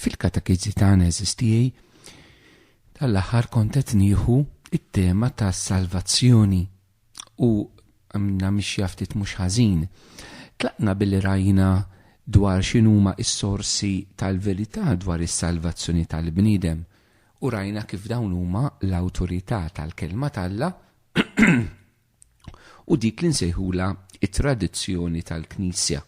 Fil-katekiżi tagħna eżistijej tal-aħħar kont qed nieħu it-tema tas-salvazzjoni u għamna mixja ftit mhux ħażin. Tlaqna billi rajna dwar x'inhuma s-sorsi tal-verità dwar is-salvazzjoni tal-bniedem u rajna kif dawn huma l-awtorità tal-kelma t'Alla u dik li nsejħula it-tradizzjoni tal-Knisja.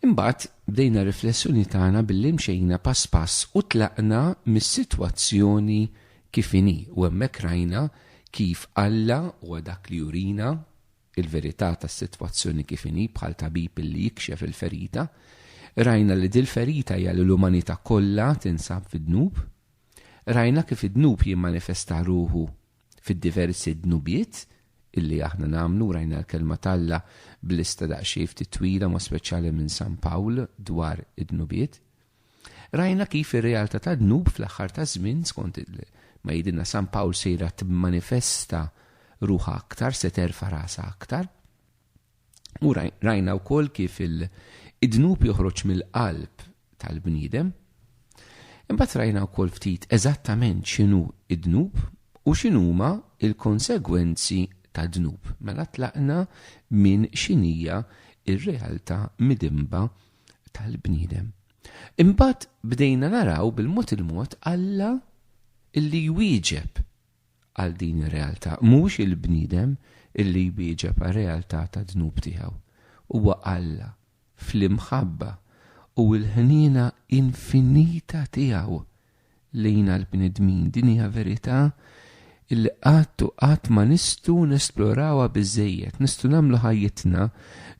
Imbagħad bdejna riflessjoni tagħna billi mxejna pass pass u tlaqna mis-sitwazzjoni kif inhi u hemmhekk rajna kif Alla huwa dak li jurina il-verità tas-sitwazzjoni kif inhi bħal tabib illi jikxef il-ferita. Rajna li dil-ferita hija l-umanità kollha tinsab fid-dnub. Rajna kif id-dnub jimmanifesta ruħu fid-diversi dnubiet illi aħna nagħmlu. Rajna l-kelma t'Alla b'lista daqsxejn ftit twila ma speċjali minn San Pawl dwar id-dnubiet. Rajna kif ir-realtà tad-dnub fl-aħħar ta' żmien skont ma jidilna San Pawl sejra timmanifesta ruħha aktar, se terfa' rasa aktar. U rajna wkoll kif id-dnub joħroġ mill-qalb tal-bniedem. Imbagħad rajna wkoll ftit eżattament x'inhu id-dnub u x'inhuma l-konsegwenzi tad-dnub. Mela tlaqna minn x'inhija ir-realtà midimba tal-bniedem. Imbagħad bdejna naraw bil-mod il-mod Alla illi jwieġeb għal din ir-realtà, mhux il-bniedem illi jwieġeb għar-realtà tad-dnub tiegħu. Huwa Alla fl-imħabba u l-ħniena infinita tiegħu lejna l-bnedmin. Din hija verità illi qatt ma nistgħu nesplorawha biżżejjed, nistgħu nagħmlu ħajjitna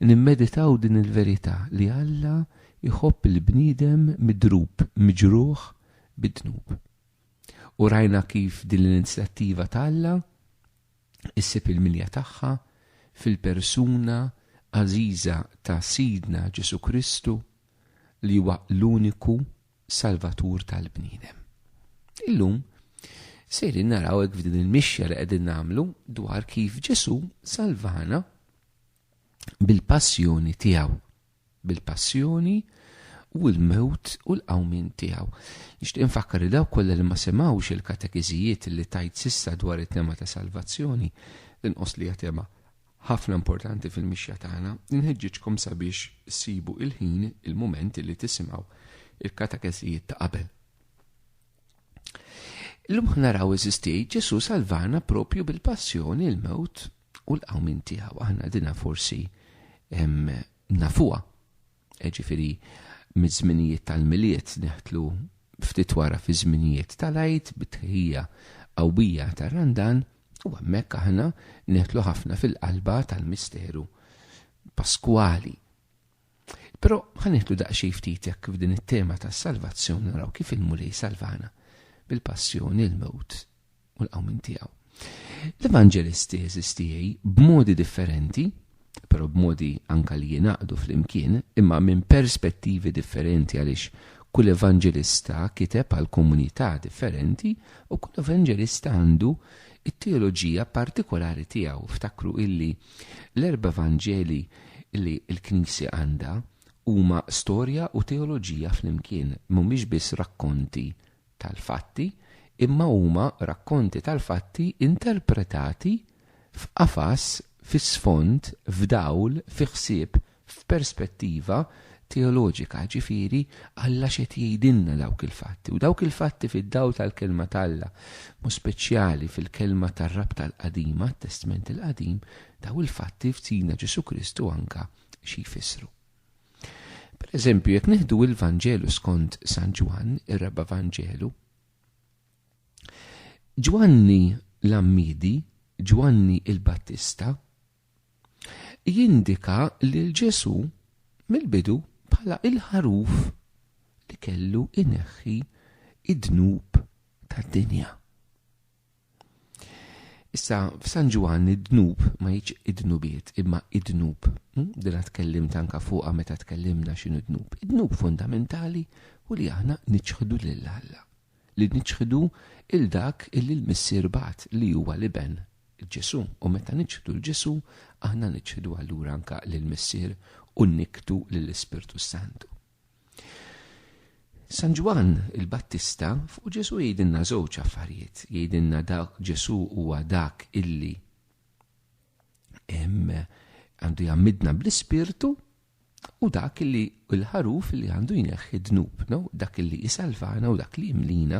nimmeditaw din il-verità li Alla jħobb il-bniedem midrub, miġruħ bid-dnub. U rajna kif din l-inizjattiva t'Alla issib il-milja tagħha fil-persuna għażiża ta' Sidna Ġesu Kristu li huwa l-uniku salvatur tal-bniedem. Illum sejrin naraw hekk f'din il-mixja li qegħdin nagħmlu dwar kif Ġesu salvana bil-passjoni tiegħu, bil-passjoni u l-mewt u l-qawmin tiegħu. Nixtieq infakkar li dawk kollha li ma semgħux il-katekiżijiet li tajt s'issa dwar it-tema ta' salvazzjoni l-inqos li hija tema ħafna importanti fil-mixja tagħna, inħeġġitkom sabiex issibu il-ħin il-mument li tisimgħu il-katekiżijiet ta' qabel. Illum naraw eżistej Ġesu salvana propju bil-passjoni, il-mewt u l-qawmin tiegħu. Aħna dinha forsi nafuha. Ġifieri mid-żminijiet tal-miliet neħtlu ftit wara fi żminijiet tal-Għid bit-tħejja qawwija tar-Randan u hemmhekk aħna neħtlu ħafna fil-qalba tal-misteru Paskwali. Però ħaneħtlu daqsxejn ftit jekk f'din it-tema tas-salvazzjoni naraw kif il-Mulej salvana bil-passjoni, il-mewt u l-qawmin tiegħu. L-Evanġelisti eżistijej b'modi differenti, però b'modi anka li jingħaqdu flimkien, imma minn perspettivi differenti għaliex kull evanġelista kiteb għal komunità differenti u kull evanġelista għandu it-teoloġija partikolari tiegħu. Ftakru illi l-erba' Evanġeli li l-Knisja għandha huma storja u teoloġija flimkien, mhumiex biss rakkonti tal-fatti, imma huma rakkonti tal-fatti interpretati f'qafas, fis-sfond, f'dawl, fi ħsieb, f'perspettiva teoloġika. Ġifieri Alla xed jgħidilna dawk il-fatti. U dawk il-fatti fid-dawl tal-kelma t'Alla, mu speċjali fil-kelma tar-Rab tal-Qadima, t-Testament il-Qadim, daw il-fatti f'Sidna Ġesu Kristu anka xi jfissru. Pereżempju, jekk nieħdu l-Vanġelu skont San Ġwan, ir-Raba' Vanġelu, Ġwanni l-Ammidi, Ġwanni il-Battista, jindika lil Ġesu mill-bidu bħala il-ħaruf li kellu ineħħi id-dnub tad-dinja. Issa f'San Ġwan id-dnub ma jiġ id-dnubiet imma id-dnub. Dila tkellimt anka fuqha meta tkellimna x'inhu d-dnub. Id-dnub fundamentali u li aħna niċħdu lil Alla. Li niċħdu il-dak illi l-missier bat li huwa liben il-Ġesu. U meta niċħdu l-Ġesu aħna niċħdu allura anka lill-missier u niktu lill-Ispirtu Santu. San Ġwan il-Battista fuq Ġesu jgħidilna żewġ affarijiet. Jgħidilna dak Ġesu huwa dak illi għandu jammidna bl-Ispirtu u dak illi l-ħaruf li għandu jneħħi dnub, no? Dak illi jisalvana u dak li jimlina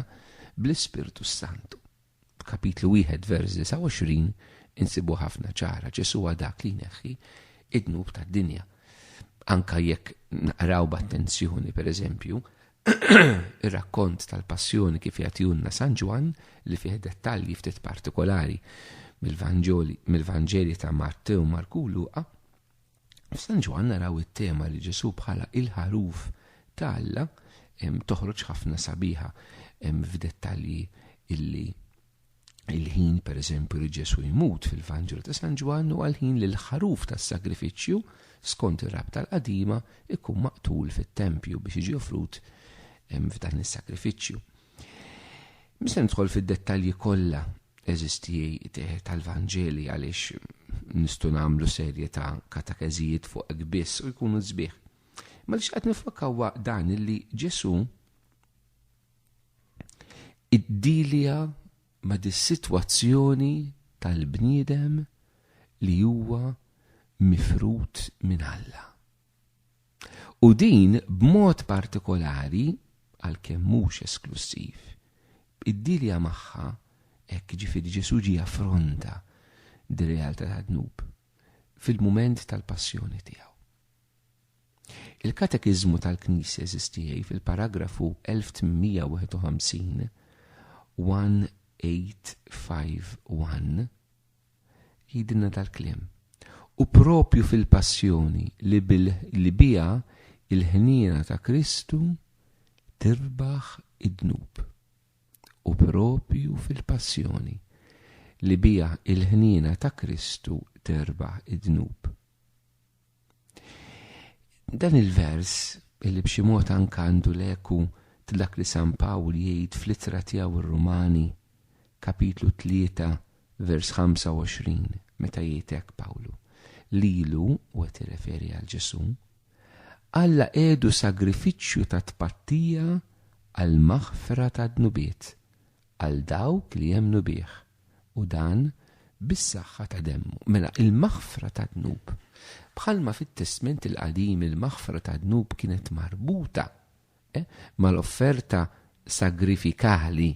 bl-Ispirtu Santu. Kapitlu 1 vers 29 insibu ħafna ċara Ġesu huwa dak li jneħħi id-dnub tad-dinja. Anka jekk naqraw b'attenzjoni pereżempju ir-rakkont tal-passjoni kif jagħtihulna San Ġwan li fih dettalji ftit partikolari mill-Vanġeli ta' Mattew, Marku, Luqa. F'San Ġwan naraw it-tema li Ġesu bħala il-ħaruf ta' Alla toħroġ ħafna sabiħa f'dettalji illi il-ħin pereżempju li Ġesu jmut fil-Vanġelu ta' San Ġwan u għal-ħin li l-ħaruf tas-sagrifiċċju skont ir-rabta l-qadima ikun maqtul fit-tempju biex jiġi offrut f'dan is-sagrifiċċju. Mista nidħol fid-dettalji kollha eżistijej tal-Vanġeli għaliex nistgħu nagħmlu serje ta' katekeżijiet fuq biss u jkunu sbieħ. Ma li x'qed nifokkaw dan illi Ġesu iddilja ma' dis-sitwazzjoni tal-bniedem li huwa mifrut minn Alla. U din b'mod partikolari għalkemm mhux esklusiv, iddilja magħha hekk ġifieri Ġesu ġie affronta dir-realtà tad-dnub fil-mument tal-passjoni tiegħu. Il-Katekiżmu tal-Knisja eżistijej fil-paragrafu 1851 1851 jgħidilna tal-kliem. U propju fil-passjoni li bija il-ħniena ta' Kristu tirbaħ id-dnub. U propju fil-passjoni li bija il-ħniena ta' Kristu tirbaħ id-dnub. Dan il-vers illi b'xi mod anke għandu l-eku dak li San Pawl jgħid fl-ittra tiegħu ir-Rumani kapitlu 3 vers 25 meta jgħid hekk Pawlu. Lilu, u għet referi għal Ġesu, Alla edu sagrifiċċju ta' tpattija għal maħfra ta' dnubiet, għal dawk li jemnu bih, u dan bis-saħħa ta' demmu. Mela il-maħfra ta' dnub. Bħalma fit-Testament il-qadim il-maħfra ta' dnub kienet marbuta mal-offerta sagrifikali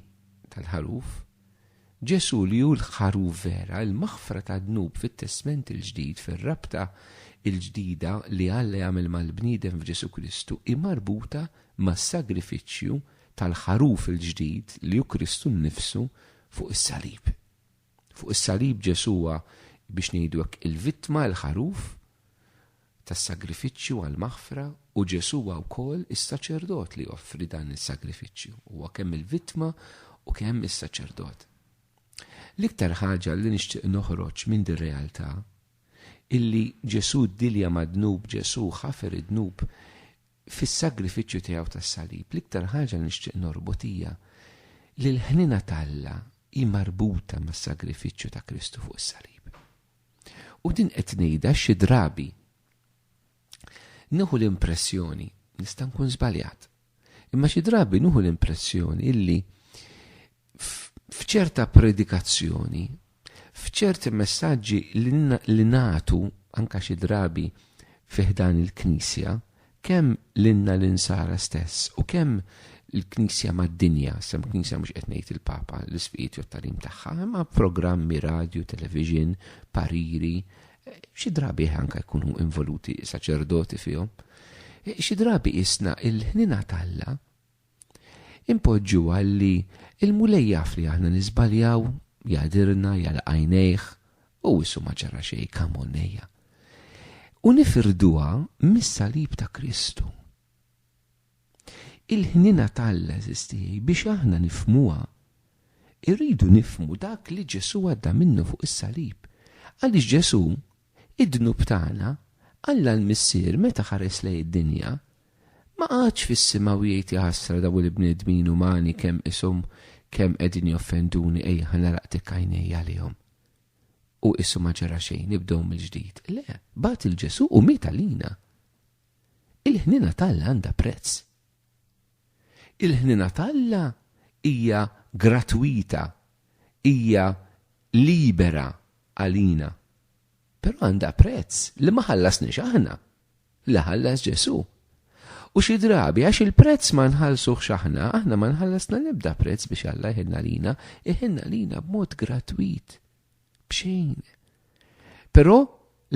tal-ħaruf. Ġesu li hu l-ħaruf vera, il-maħfra ta' dnub fit-Testament il-ġdid fir-rabta il-ġdida li Alla jagħmel mal-bniedem f'Ġesu Kristu marbuta mas-sagrifiċċju tal-ħaruf il-ġdid li hu Kristu nnifsu fuq is-salib. Fuq is-salib Ġesu huwa biex ngħidu hekk il-vittma l-ħaruf tas-sagrifiċċju għall-maħfra u Ġesu huwa wkoll is-saċerdot li joffri dan is-sagrifiċċju. Huwa kemm il-vittma u kemm is-saċerdot. L-iktar ħaġa li nixtieq noħroġ minn dir-realtà illi Ġesu ddilja mad-dnub, Ġesu ħafer id-dnub fis-sagrifiċċju tiegħu tas-salib. L-iktar ħaġa li nixtieq norbot hija li l-ħnina t'Alla hi marbuta mas-sagrifiċċju ta' Kristu fuq is-salib. U din qed ngħidha xi drabi nieħu l-impressjoni, nista' nkun żbaljat, imma xi drabi nieħu l-impressjoni illi f'ċerta predikazzjoni, f'ċerti messaġġi li nagħtu anke xi drabi fih dan il-Knisja, kemm lilna l-insara stess u kemm il-Knisja mad-dinja, sem Knisja mhux qed ngħid il-Papa l-isfiqiet u t-tagħlim tagħha, imma programmi radio, television, pariri, xi drabi anke jkunu involuti saċerdoti fihom. Xi drabi isna il-ħnina t'Alla impoġġu għalli il-mulej jaf li aħna niżbaljaw, jadirna, jalqajnejh, u wissu ma ġara xejn kamonnejja. U nifirduha mis-salib ta' Kristu. Il-ħnina t'Alla eżistijej biex aħna nifhmuha, irridu nifhmu dak li Ġesu għadda minnu fuq is-salib. Għaliex Ġesu id-dnub tagħna Alla l-Missier meta ħares lejn id-dinja ma qagħadx fis-simgħawijiet jaħassra daw il-bniedmin umani kemm ishom kemm qegħdin joffenduni ejja ħanaraqtek għajnejja għalihom. U issu ma ġara xejn nibdew mill-ġdid. Le, bagħat il-Ġesu u miet għalina. Il-ħnina t'Alla għandha prezz. Il-ħnina talla hija gratwita, hija libera għalina. Però għandha prezz li ma ħallasniex aħna, li ħallas Ġesu. U xi drabi għax il-prezz ma nħallsuhx aħna ma nħallasna l-ebda prezz biex Alla jħinna lina, iħinna lina b'mod gratwit, b'xejn. Però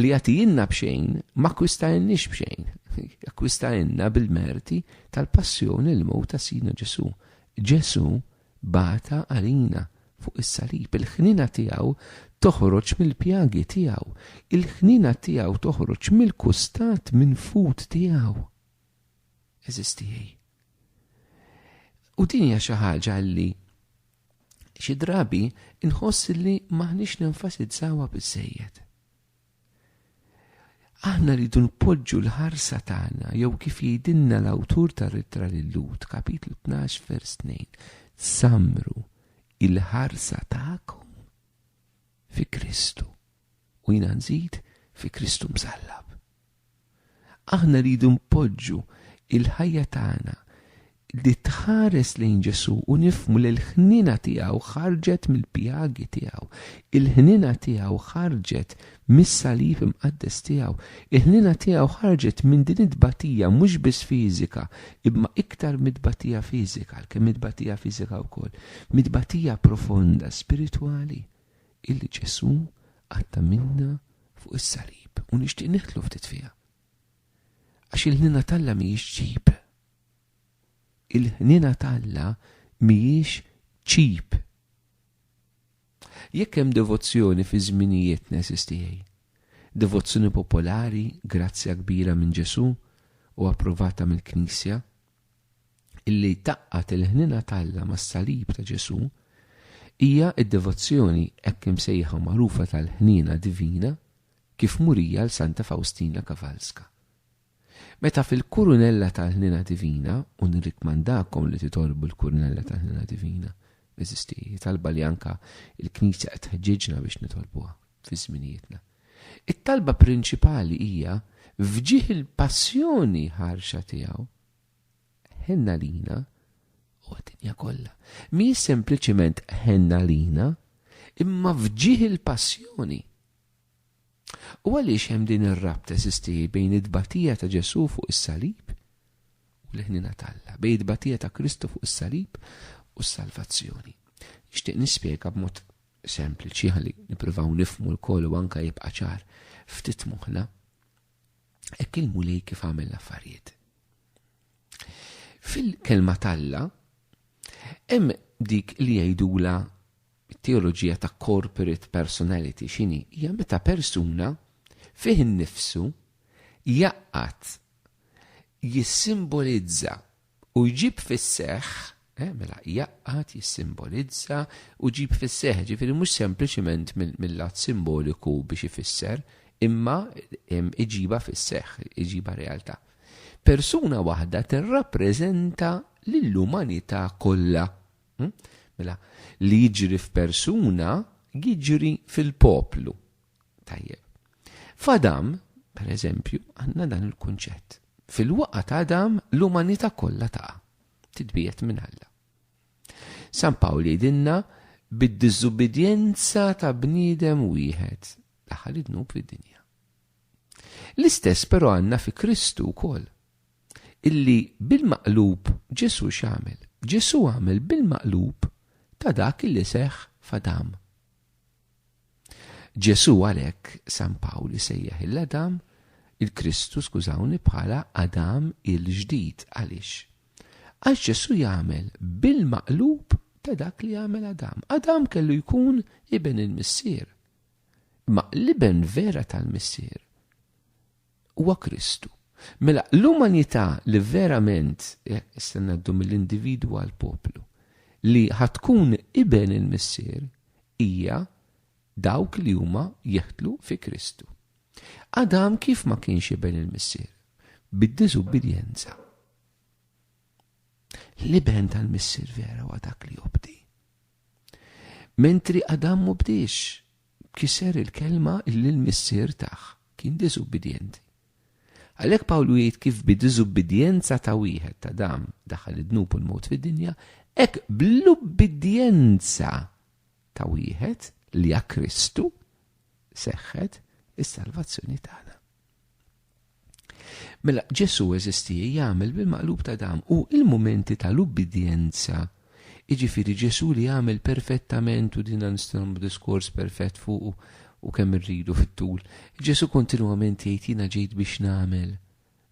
li jagħtijinna b'xejn ma akkwistajniex b'xejn, akkwistajna bil-merti tal-passjoni l-mewt ta' Sina Ġesu. Ġesu bata għalina fuq is-salib, il-ħnina tiegħu toħroġ mill-pjagi tiegħu, il-ħnina tiegħu toħroġ mill-kustat minfut tiegħu. Eżistijaj. U din hija xi ħaġa li xi drabi inħoss li maħniex nenfasizzawha biżżejjed. Aħna rridu npoġġu l-ħarsa tagħna jew kif jgħidilna l-awtur tar-Ittra lil-Lut, kapitlu 12 vers 2. Samru il-ħarsa tagħkom fi Kristu. U jiena nżid fi Kristu msallab. Aħna rridu npoġġu il-ħajja tagħna li tħares lejn Ġesu u nifhmu li l-ħnina tiegħu ħarġet mill-pjagi tiegħu, il-ħnina tiegħu ħarġet mis-salib imqaddes tiegħu, il-ħnina tiegħu ħarġet minn din id-tbatija mhux biss fiżika, imma iktar mid-tbatija fiżika, kemm mid-tbatija fiżika wkoll, mid-tbatija profonda spiritwali illi Ġesu għatta minna fuq is-salib u nixtieq nieħdlu ftit fiha. Għax il-ħnina talla mhijiex ċip. Il-ħnina talla mhijiex ċip. Jekk hemm devozzjoni fi żminijietna sistijaj, devozzjoni popolari, grazzja kbira minn Ġesu u approvata mill-Knisja, illi taqqat il-ħnina talla mas-salib ta' Ġesu, hija d-devozzjoni hekk imsejħa magħrufa tal-ħnina divina kif murija l-Santa Faustina Kowalska. Meta fil-kurunella tal-ħnina divina, u nirrikmandakom li titolbu l-kurunella tal-ħnina divina, eżisti, talba li anka il-Knisja qed tħeġġiġna biex nitolbuha fi żminijietna. It-talba prinċipali hija fġieħ il-passjoni ħarxa tiegħu ħenna lina u d-dinja kollha. Mi sempliċiment ħenna lina, imma fġieħ il-passjoni. U għaliex hemm din ir-rabta eżisti bejn id-tbatija ta' Ġesu fuq is-salib u l-ħnina talla, bejn id-tbatija ta' Kristu fuq is-salib u s-salvazzjoni. Nixtieq nispjega b'mod sempliċi ħalli nippruvaw nifhmu l-koll u anke jibqa' ċar ftit moħħna hekk il-mulej kif għamel l-affarijiet. Fil-kelma talla hemm dik li jgħidula teoloġija ta' corporate personality xini hija meta persuna fih innifsu jaqqat jissimbolizza u jġib fis-seħħ mela jaqqat jissimbolizza u jġib fis-seħħ, ġifieri mhux sempliċement mill-lat simboliku biex ifisser, imma iġiba fis-seħħ, iġiba realtà. Persuna waħda tirrappreżenta lill-umanità kollha. Mela li jiġri f'persuna jiġri fil-poplu. Tajjeb. F'Adam, per eżempju, għandna dan il-kunċett. Fil-waqgħa ta' Adam l-umanità kollha taqa' titbiet minn Alla. San Pawl jgħidilna bid-diżubbidjenza ta' bniedem wieħed daħal id-dnub fid-dinja. L-istess però għandna fi Kristu wkoll, illi bil-maqlub Ġesu x'għamel? Ġesu għamel bil-maqlub ta' dak illi seħħ f'Adam. Ġesu għalhekk San Pawl isejjaħ il-Adam, il-Kristu skużawni, bħala Adam il-ġdid. Għaliex? Għax Ġesu jagħmel bil-maqlub ta' dak li jagħmel Adam. Adam kellu jkun iben il-missier. Ma l-iben vera tal-missier huwa Kristu. Mela l-umanità li verament istennaddu mill-individwu għal poplu li ħatkun iben il-missier hija dawk li huma jeħtlu fi Kristu. Adam kif ma kienx iben il-missier? Bid-diżubbidjenza. L-iben tal-missier vera huwa dak li jobdi. Mentri Adam ma bdiex, kiser il-kelma illi l-missier tagħ kien diżubbidjenti. Għalhekk Pawlu jgħid kif bid-diżubbidjenza ta' wieħed ta' dam daħal id-dnub u l-mewt fid-dinja, hekk bl-ubbidjenza ta' wieħed li ja Kristu seħħet is-salvazzjoni tagħna. Mela Ġesu eżisti jagħmel bil-maqlub ta' dam u il-momenti tal-ubbidjenza, jiġifieri Ġesu li jagħmel perfettament u din nistgħu diskors perfett fuq u kemm irridu fit-tul. Ġesu kontinwament jgħid jiena ġejt biex nagħmel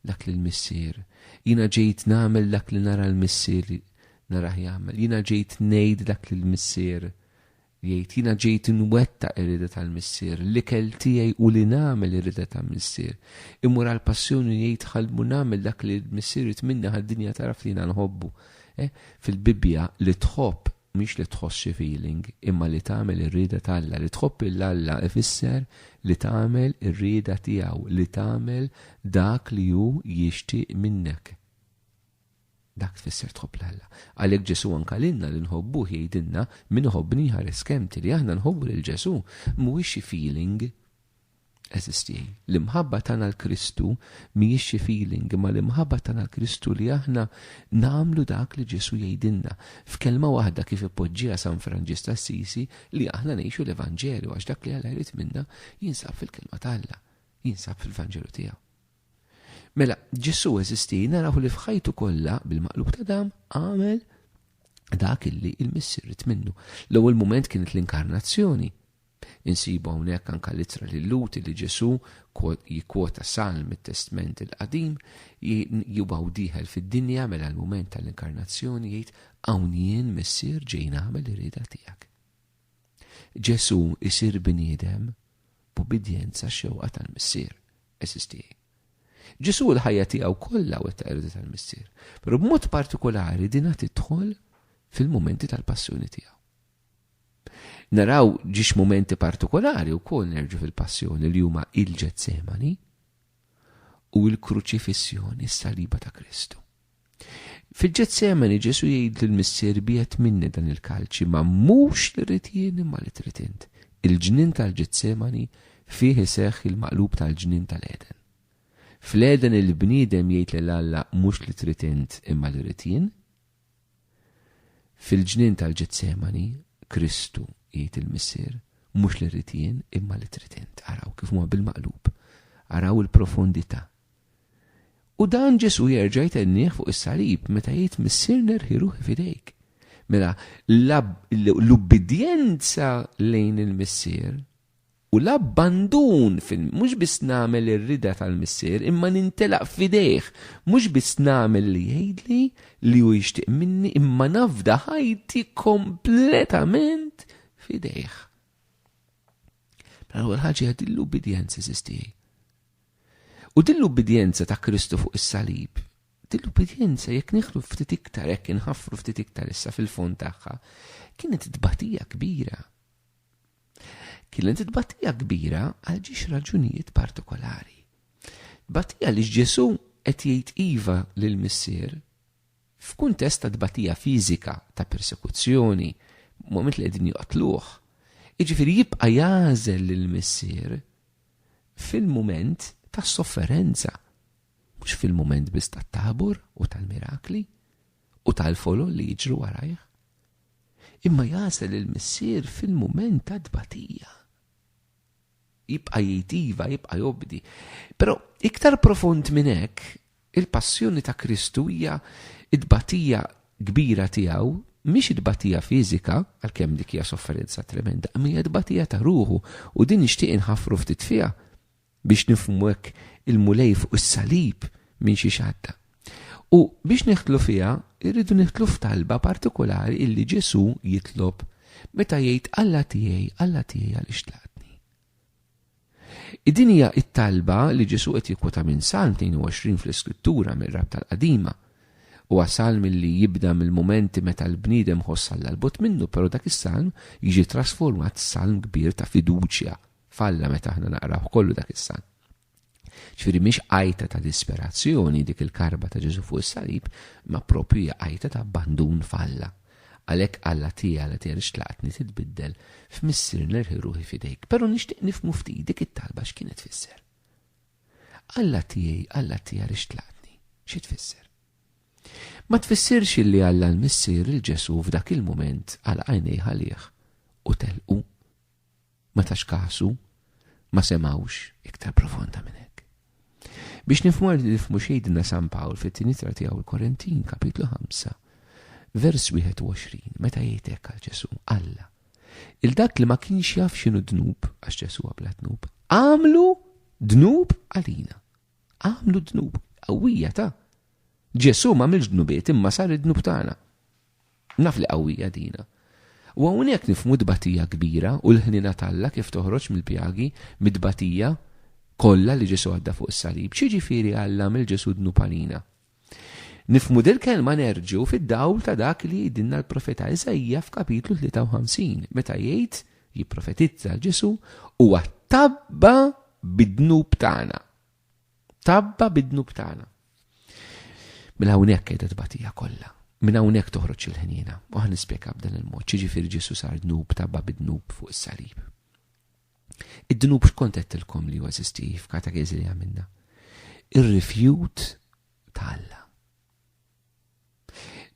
dak li l-Missier, jiena ġejt nagħmel dak li nara l-Missier narah jagħmel, jiena ġejt ngħid dak li l-Missier jgħid, jiena ġejt inwettaq ir-rieda tal-Missier, l-ikel tiegħi u li nagħmel ir-rieda tal-Missier. Immur għall-passjoni jgħid ħalmu nagħmel dak li l-Missier minna ħad-dinja taraf li nħobbu. Fil-Bibbja li tħobb mhix li tħoss xi feeling, imma li tagħmel ir-rieda tal-Alla, li tħobb il-Alla ifisser li tagħmel ir-rieda tiegħu, li tagħmel dak li hu jixtieq minnek. Dak tfisser tħobb l-Alla. Għalhekk Ġesu anke lilna li nħobbuh jgħidilna min iħobbni ħares kemmti li aħna nħobbu lil Ġesu mhuwiex xi feeling eżisti. L-imħabba tagħna l-Kristu mhijiex xi feeling, imma l-imħabba tagħna l-Kristu li aħna nagħmlu dak li Ġesu jgħidilna. F'kelma waħda kif ippoġġiha San Franġis d'Assisi li aħna ngħixu l-Evanġelju għax dak li Alla jrid minna jinsab fil-kelma tal-Alla, jinsab fil-Vanġelu tiegħu. Mela, Ġesu eżisti naraw li f'ħajtu kollha bil-maqlub ta' dam għamel dak illi l-Missier rid minnu. L-ewwel mument kienet l-inkarnazzjoni. Insibu hawnhekk anke l-ittra lil Lut li Ġesu jikkwota salm mit-Testament il-Qadim jibgħu dieħel fid-dinja mela l-mument tal-inkarnazzjoni jgħid hawn jien Missier ġej nagħmel ir-rieda tiegħek. Ġesu isir bniedem b'ubbidjenza xewqa tal-Missier eżisti. Ġesu l-ħajja tiegħu kollha wettaq ir-rieda tal-Missier, però b'mod partikolari din tidħol fil-mumenti tal-passjoni tiegħu. Naraw ġiex momenti partikolari wkoll nerġu fil-passjoni li huma il-Ġetsemani u l-kruċifissjoni s-saliba ta' Kristu. Fil-Ġetsemani Ġesu jgħid lill-Missier biet minni dan il-kalċi ma mhux li rid jien imma li trid int. Il-ġnien tal-Ġetsemani fih iseħħ il-maqlub tal-ġnien tal-Eden. Fl-Eden il-bniedem jgħid lil Alla mhux li trid int imma li rid jien. Fil-ġnien tal-Ġetsemani Kristu jgħid il-Missier mhux li rrid jien imma li trid int. Araw kif huwa bil-maqlub, araw il-profondità. U dan Ġesu jerġa' jtennieh fuq is-salib meta jgħid Missier nerħi ruħi f'idejk. Mela l-ubbidjenza lejn il-Missier u l-abbandun mhux biss nagħmel ir-rida tal-Missier imma nintelaq f'idejh, mhux biss nagħmel li jgħidli li hu jixtieq minni imma nafda ħajti kompletament f'idejh. L-ewwel ħaġa din l-ubbidjenza eżisti. U din l-ubbidjenza ta' Kristu fuq is-salib, din l-ubbidjenza jekk nieħdu ftit iktar hekk inħaffru ftit iktar issa fil-fond tagħha, kienet tbatija kbira. Kienet tbatija kbira għal ġiex raġunijiet partikolari. Tbatija li Ġesu qed jgħid iva lill-Missier f'kuntest ta' tbatija fiżika ta' persekuzzjoni, moment li qegħdin joqtluh. Jiġifieri jibqa' jagħżel lill-Missier fil-mument tas-sofferenza, mhux fil-mument biss tat-tabur u tal-mirakli u tal-folol li jiġru warajh. Imma jagħżel lill-Missier fil-mument ta' tbatija. Jibqa' jgħid jibqa' jobdi. Però iktar profond minn hekk, il-passjoni ta' Kristu hija t-tbatija kbira tiegħu, mhix id-tbatija fiżika għalkemm dik hija sofferenza tremenda, imma hija tbatija ta' ruħu u din nixtieq inħaffru ftit fiha biex nifhmu hekk il-mulej fuq is-salib minn xi xadda. U biex neħtlu fiha, irridu neħtlu f'talba partikolari illi Ġesu jitlob meta jgħid Alla tiegħi għaliex tlaqtni. Din hija t-talba li Ġesu qed jikkwota minn Salm 22 fl-Iskrittura mir-Rabta l-Qadima. U salm li jibda mill-momenti meta l-bniedem ħoss Alla l-bot minnu, però dak is-salm jiġi trasformat salm kbir ta' fiduċja. Falla meta aħna naqraw kollu dak is-salm. Ġifieri mhix qajta ta' disperazzjoni dik il-karba ta' Ġesu fuq is-salib, ma proprju hija qajta ta' abbandun falla. Għalhekk Alla tiegħi xtlaqtni titbiddel f'Missier nerħi ruħi f'idejk. Però nixtieq nifhmu ftit dik it-talba x'kienet tfisser. Alla tiegħi għaliex tlaqtni. Xi tfisser? Ma tfissirx li Alla l-missier il-Ġesu f'dak il-mument għal għajnej ħalih u telqu. Ma tax kasu, ma semawx iktar profonda minn hekk. Biex nifhmu xejdina San Pawl fit-tieni ittra tiegħu l-Korintin kapitlu 5, vers 21, meta jgħid hekk għal Ġesu, Alla. Il-dak li ma kienx jaf x'inhu dnub għax Ġesu bla dnub, għamlu dnub għalina. Għamlu dnub qawwija ta' Ġesu ma għamilx dnubiet imma sar id-dnub tagħna. Naf li qawwija dina. U hawnhekk nifhmu dbatija kbira u l-ħnina talla kif toħroġ mill-pjagi mid-dbatija kollha li Ġesu għadda fuq is-salib. X'jiġifieri Alla mill-Ġesu dnub għalina? Nifhmu dil-kelma nerġgħu fid-dawl ta' dak li jgħidilna l-profeta Eżajja f'kapitlu 53 meta jgħid jipprofetizza Ġesu huwa tabba bid-dnub tagħna. Tabba bid-dnub tagħna. Minn hawnhekk qiegħda tbatija kollha. Minn hawnhekk toħroġ il-ħnina. U ħa nispjega b'dan il-mod xiġifieri Ġesu sar dnub tabba bid-dnub fuq is-salib. Id-dnub x'kont qedtilkom li huwa eżisti f'katekeżi li għamilna. Ir-rifjut ta' Alla.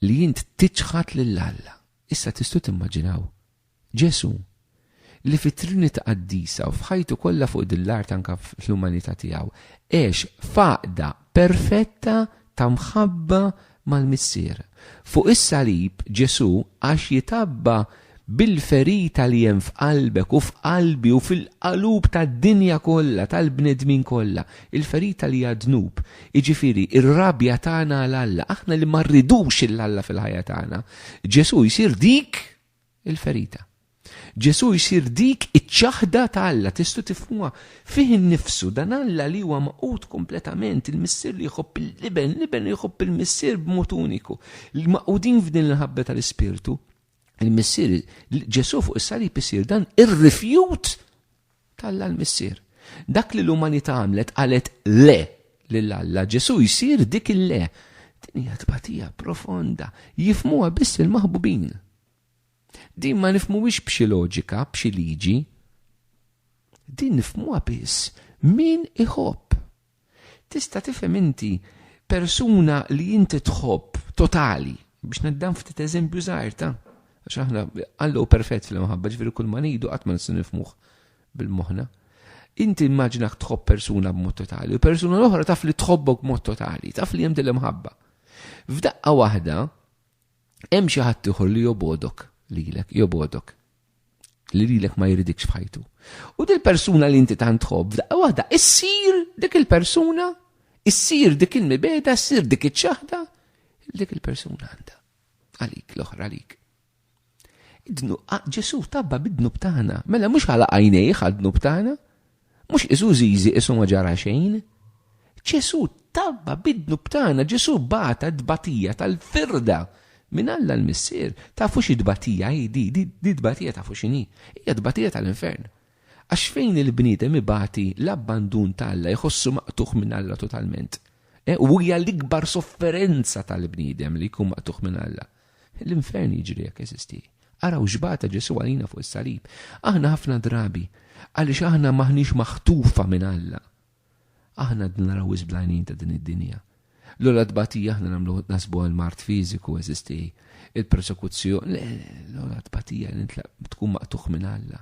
Li jint tiċħat lill-Alla. Issa tistgħu timmaġinaw. Ġesu li fit-Trinità qaddisa u f'ħajtu kollha fuq dil-art anke fl-umanità tiegħu għex faqda perfetta ta' mħabba mal-missier. Fuq is-salib Ġesu għax jitabba bil-ferita li hemm f'qalbek u f'qalbi u fil-qalub tad-dinja kollha tal-bnedmin kollha, il-ferita li hija dnub. Jiġifieri ir-rabja tagħna għal Alla, aħna li ma rridux il-Alla fil-ħajja tagħna. Ġesu jsir dik il-ferita. Ġesu jsir dik iċ-ċaħda ta' Alla, tistgħu tifhmuha fih innifsu dan Alla li huwa maqut kompletament, il-missier li jħobb il-liben, liben jħobb il-missier b'mod uniku. Maqudin f'din il-ħabba tal-Ispirtu. Il-missier Ġesu fuq is-salib isir dan ir-rifjut tal-Alla l-missier. Dak li l-umanità għamlet qalet le lill-Alla, Ġesu jsir dik il-le. Din hija tbatija profonda, jifhmuha biss il-maħbubin. Din ma nifhmuwix b'xi loġika, b'xi liġi. Din nifhmuha biss min iħobb. Tista' tifhem inti persuna li inti tħobb totali biex neddam ftit eżempju żgħir ta' għax aħna Allu perfett fil-maħabba ġifieri kull ma ngħidu qatt ma nistgħu nifhmuh bil-moħħna. Inti immaġinak tħobb persuna b'mod totali u persuna l-oħra taf li tħobbok b'mod totali, taf li hemm dil-imħabba. F'daqqa waħda hemm xi ħadd ieħor li jobodok lilek, jobodok. Li lilek ma jridikx f'ħajtu. U dil-persuna li inti tant tħobb f'daqqa waħda issir dik il-persuna, issir dik il-mibeda, issir dik iċ-ċaħda, dik il-persuna għandha. Għalik, l-oħra għalik. Ġesu tabba bid-dnub tagħna, mela mhux ħala għajnejh għad-dnub tagħna, mhux isu żiżi isu ma ġara xejn. Ġesu tabba bid-dnub tagħna, Ġesu bata dbatija tal-firda minn Alla l-missier. Tafu xi dbatija di dbatija tafu x'inhi. Hija dbatija tal-infern. Għax fejn il-bniedem ibati l-abbandun tal-Alla jħossu maqtuħ minn Alla totalment. U hija l-ikbar sofferenza tal-bniedem li jkun maqtuħ minn Alla. L-infern jiġri jekk eżisti. Araw x'bata Ġesu għalina fuq is-salib. Aħna ħafna drabi għaliex aħna maħniex maħtufa minn Alla. Aħna naraw iżblajnin ta' din id-dinja. L-ola tbatija aħna nagħmlu nasbu għal-mart fiżiku eżisti, il-persekuzzjoni, l-ola tbatija li tkun maqtuħ minn Alla.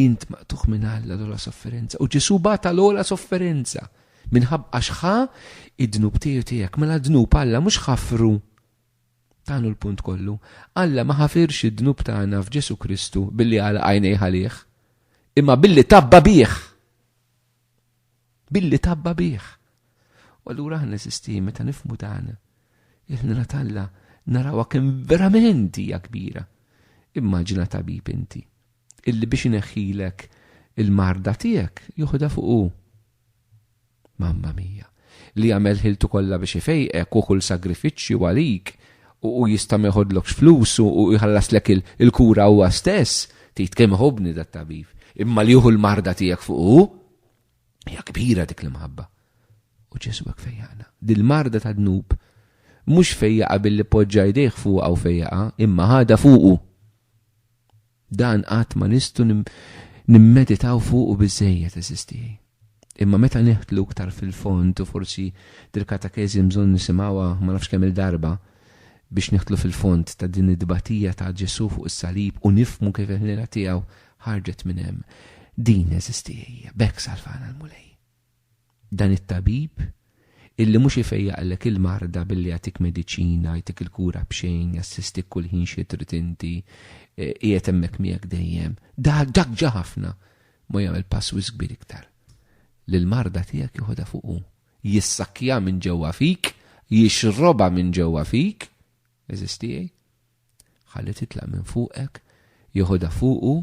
Int maqtuħ minn Alla l-ola sofferenza. U Ġesu bata l-ola sofferenza minħabba għax id-dnub tiegħek mela dnub Alla mhux ħafru. Tagħnu l-punt kollu. Alla ma ħafirx id-dnub tagħna f'Ġesu Kristu billi għala għajnej għalih, imma billi tabba bih. Billi tabba bih. U allura aħna eżisti meta nifhmu dan, il-ħnina tal-Alla narawha kemm verament hija kbira. Immaġina tabib inti, illi biex ineħħilek il-marda tiegħek joħodha fuqu. Mamma mija, li għamel ħiltu kollha biex ifejqek u kull sagrifiċċju għalik u jista' ma jħodlokx flus u jħallaslek il-kura huwa stess, tgħid kemm ħobni dat-tabib. Imma li jieħu l-marda tiegħek fuqu hija kbira dik l-imħabba. U Ġesu hekk fejjaqna. Dil-marda ta' dnub mhux fejjaqa billi poġġa jdejh fuqha u fejjaqa, imma ħada fuqu. Dan qatt ma nistgħu nimmeditaw fuqu biżejjed eżisti. Imma meta neħtlu iktar fil-fond u forsi dil-katakezi bżonn nisimgħuha ma nafx kemm il-darba biex neħtlu fil-fond ta' din id-dibatija ta' Ġesu fuq is-salib u nifmu kif il-ħnina tiegħu ħarġet minn hemm. Din eżistija, bekk salvana l-mulej. Dan it-tabib illi mhux ifejjaqlek il-marda billi jagħtik mediċina, jagħtik il-kura b'xejn, jassistik kull ħin xi trid inti, qiegħed hemmhekk miegħek dejjem. Dak ġa ħafna ma jagħmel pass wisq kbir iktar. Lill-marda tiegħek joħodha fuqu, jissakkja minn ġewwa fik, jixroba minn ġewwa fik, eżistijaj, ħalli titlaq minn fuqek, joħodha fuqu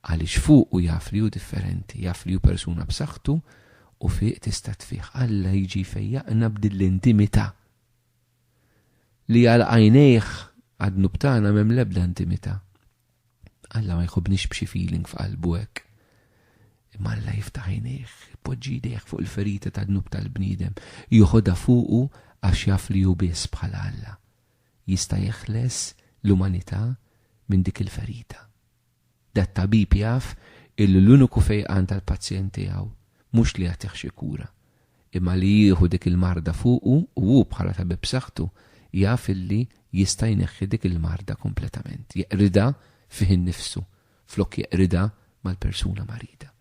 għaliex fuqu jaf li hu differenti, jaf li hu persuna b'saħħtu u fiq tista' tfih. Alla jiġi fejjaqna b'dil-intimità li għal għajnejh għadnu btana m'hemm l-ebda intimità. Alla ma jħobbniex b'xi feeling f'qalbu hekk. Imma Alla jiftaħ għajnejh, poġġi jdejh fuq il-ferita tad-dnub tal-bniedem, joħodha fuqu għax jaf li hu biss bħala Alla jista' jeħles l-umanità minn dik il-ferita. Dat tabib jaf illi l-uniku fejqan tal-pazjent tiegħu mhux li jagħtih xi kura, imma li jieħu dik il-marda fuqu u hu bħala tabib b'saħħtu jaf illi jista' jneħħi dik il-marda kompletament. Jeqrida fih innifsu flok jeqrida mal-persuna marida.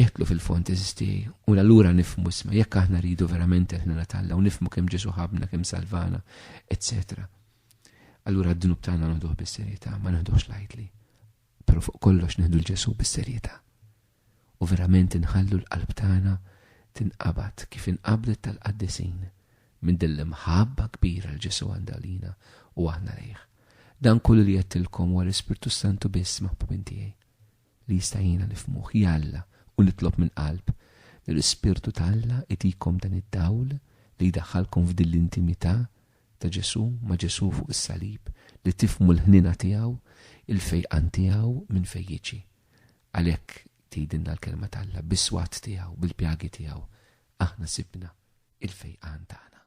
Iħtlu fil-fond eżisti u allura nifhmu isma' jekk aħna rridu verament il-ħnina tal-Alla u nifhmu kemm Ġesu ħabna, kemm salvana, etc. Allura d-dnub tagħna naħduh bis-serjetà, ma naħduhx lightly. Però fuq kollox nieħdu l-Ġesu bis-serjetà. U verament inħallu l-qalb tagħna tinqabad kif inqabdet tal-qaddisin minn dil-imħabba kbira l-Ġesu għandalina u aħna lejh. Dan kollu li jettilkom huwa l-Ispirtu Santu biss maħbubin tiegħi li jista' jgħinna nifhmuh jalla u nitlob minn qalb li l-Ispirtu tal-Alla itikom dan id-dawl li jdaħħalkom f'din l-intimità ta' Ġesu ma' Ġesu fuq is-salib li tifhmu l-ħnina tiegħu, il-fejqan tiegħu minn fejn jiġi. Għalhekk tgħidilna l-kelma tal-Alla bis-swat tiegħu, bil-pjagi tiegħu, aħna sibna il-fejqan tagħna.